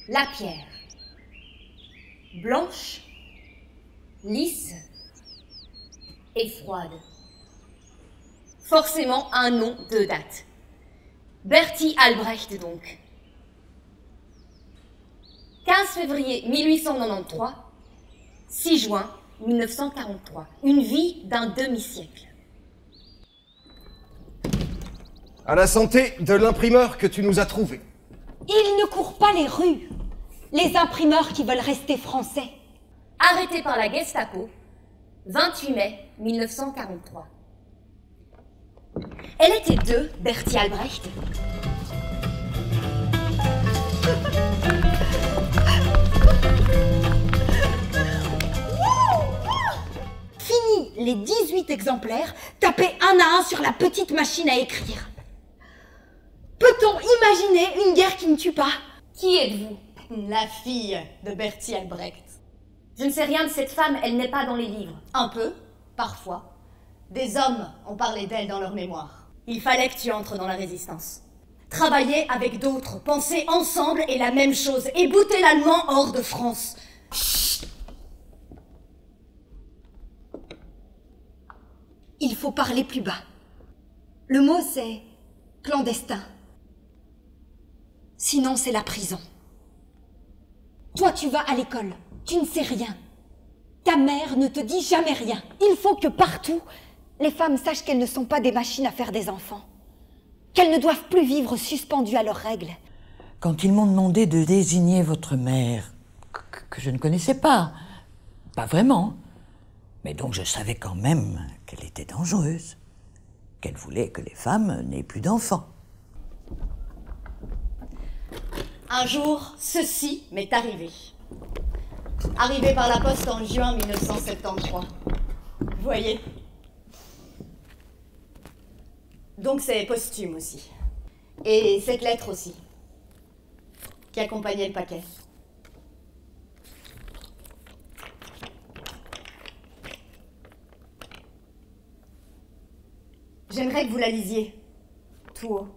La pierre. Blanche, lisse et froide. Forcément un nom de date. Bertie Albrecht donc. 15 février 1893, 6 juin 1943. Une vie d'un demi-siècle. À la santé de l'imprimeur que tu nous as trouvé. Ils ne courent pas les rues. Les imprimeurs qui veulent rester français. Arrêté par la Gestapo, 28 mai 1943. Elle était deux, Bertie Albrecht. Fini les 18 exemplaires, tapez un à un sur la petite machine à écrire. Peut-on imaginer une guerre qui ne tue pas? Qui êtes-vous? La fille de Bertie Albrecht. Je ne sais rien de cette femme, elle n'est pas dans les livres. Un peu, parfois. Des hommes ont parlé d'elle dans leur mémoire. Il fallait que tu entres dans la résistance. Travailler avec d'autres, penser ensemble est la même chose, et bouter l'allemand hors de France. Chut. Il faut parler plus bas. Le mot c'est clandestin. Sinon c'est la prison. Toi tu vas à l'école, tu ne sais rien. Ta mère ne te dit jamais rien. Il faut que partout, les femmes sachent qu'elles ne sont pas des machines à faire des enfants. Qu'elles ne doivent plus vivre suspendues à leurs règles. Quand ils m'ont demandé de désigner votre mère, que je ne connaissais pas vraiment, mais donc je savais quand même qu'elle était dangereuse, qu'elle voulait que les femmes n'aient plus d'enfants. Un jour, ceci m'est arrivé. Arrivé par la poste en juin 1973. Vous voyez? Donc c'est posthume aussi. Et cette lettre aussi, qui accompagnait le paquet. J'aimerais que vous la lisiez, tout haut.